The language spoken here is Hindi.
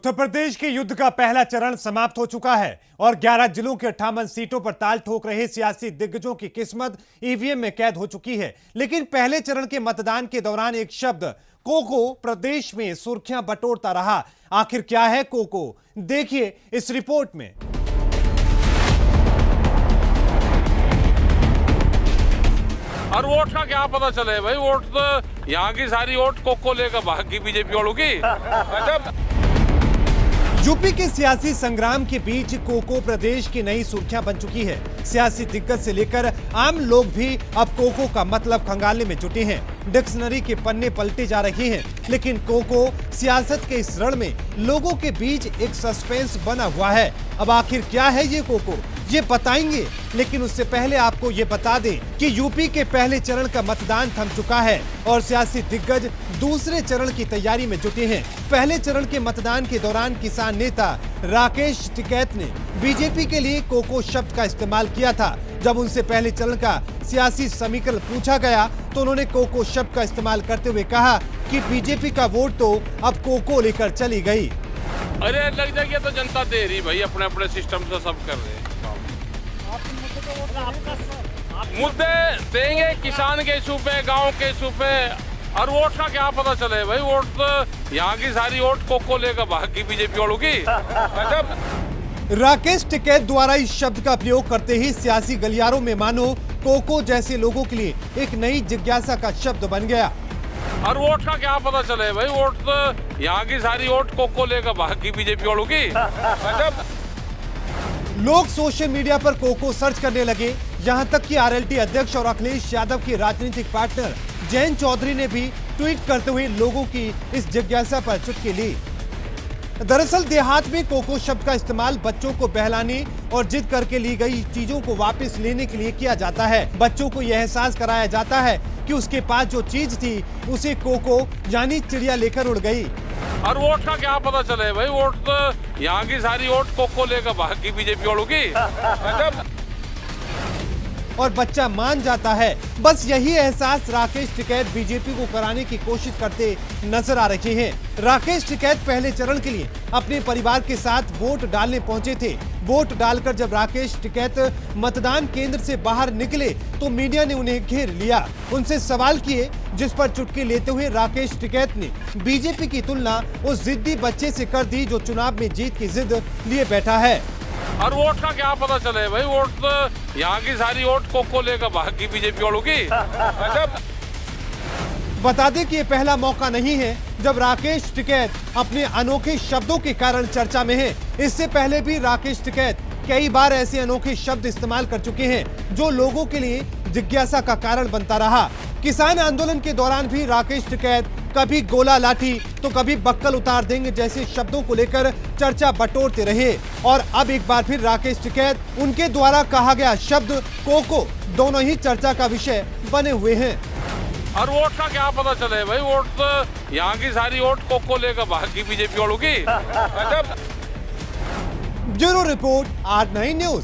उत्तर प्रदेश के युद्ध का पहला चरण समाप्त हो चुका है और 11 जिलों के 58 सीटों पर ताल ठोक रहे सियासी दिग्गजों की किस्मत ईवीएम में कैद हो चुकी है। लेकिन पहले चरण के मतदान के दौरान एक शब्द कोको प्रदेश में सुर्खियां बटोरता रहा। आखिर क्या है कोको, देखिए इस रिपोर्ट में। और वोट का क्या पता चले भाई, वोट तो यहाँ की सारी वोट कोको लेकर भाग की बीजेपी वालों की। यूपी के सियासी संग्राम के बीच कोको प्रदेश की नई सुर्खियां बन चुकी है। सियासी दिग्गज से लेकर आम लोग भी अब कोको का मतलब खंगालने में जुटे हैं। डिक्शनरी के पन्ने पलटे जा रहे हैं, लेकिन कोको सियासत के इस रण में लोगों के बीच एक सस्पेंस बना हुआ है। अब आखिर क्या है ये कोको, ये बताएंगे। लेकिन उससे पहले आपको ये बता दें कि यूपी के पहले चरण का मतदान थम चुका है और सियासी दिग्गज दूसरे चरण की तैयारी में जुटे हैं। पहले चरण के मतदान के दौरान किसान नेता राकेश टिकैत ने बीजेपी के लिए कोको शब्द का इस्तेमाल किया था। जब उनसे पहले चरण का सियासी समीकरण पूछा गया तो उन्होंने कोको शब्द का इस्तेमाल करते हुए कहा कि बीजेपी का वोट तो अब कोको लेकर चली गई। अरे लग जाएगी तो जनता दे रही भाई, अपने अपने सिस्टम से सब कर रहे हैं। मुद्दे देंगे किसान के इशू पे, गांव के इशू पे, और वोट का क्या पता चले भाई, वोट तो यहाँ की सारी वोट कोको लेकर भाग की बीजेपी वालों की। राकेश टिकैत द्वारा इस शब्द का प्रयोग करते ही सियासी गलियारों में मानो कोको जैसे लोगों के लिए एक नई जिज्ञासा का शब्द बन गया। और वोट का क्या पता चले भाई, वोट तो यहाँ की सारी वोट कोको लेकर भाग की बीजेपी वालों की। लोग सोशल मीडिया पर कोको सर्च करने लगे। यहां तक कि आरएलटी अध्यक्ष और अखिलेश यादव के राजनीतिक पार्टनर जयंत चौधरी ने भी ट्वीट करते हुए लोगों की इस जिज्ञासा पर चुटकी ली। दरअसल देहात में कोको शब्द का इस्तेमाल बच्चों को बहलाने और जिद करके ली गई चीजों को वापस लेने के लिए किया जाता है। बच्चों को यह एहसास कराया जाता है कि उसके पास जो चीज थी उसे कोको यानी चिड़िया लेकर उड़ गई। और वोट का क्या पता चले भाई, वोट तो यहाँ की सारी वोट कोको लेकर भाग की बीजेपी वालों की। और बच्चा मान जाता है। बस यही एहसास राकेश टिकैत बीजेपी को कराने की कोशिश करते नजर आ रहे हैं। राकेश टिकैत पहले चरण के लिए अपने परिवार के साथ वोट डालने पहुंचे थे। वोट डालकर जब राकेश टिकैत मतदान केंद्र से बाहर निकले तो मीडिया ने उन्हें घेर लिया, उनसे सवाल किए, जिस पर चुटकी लेते हुए राकेश टिकैत ने बीजेपी की तुलना उस जिद्दी बच्चे से कर दी जो चुनाव में जीत की जिद लिए बैठा है। और वोट का क्या पता चले भाई, वोट तो यहाँ की सारी वोट कोको लेकर भाग की बीजेपी वालों की। बता दें कि ये पहला मौका नहीं है जब राकेश टिकैत अपने अनोखे शब्दों के कारण चर्चा में है। इससे पहले भी राकेश टिकैत कई बार ऐसे अनोखे शब्द इस्तेमाल कर चुके हैं जो लोगों के लिए जिज्ञासा का कारण बनता रहा। किसान आंदोलन के दौरान भी राकेश टिकैत कभी गोला लाठी तो कभी बक्कल उतार देंगे जैसे शब्दों को लेकर चर्चा बटोरते रहे। और अब एक बार फिर राकेश टिकैत, उनके द्वारा कहा गया शब्द कोको, दोनों ही चर्चा का विषय बने हुए हैं। और वोट का क्या पता चले भाई, वोट तो यहाँ की सारी वोट कोको लेकर भाग की बीजेपी वालों की। Bureau report, R9 news.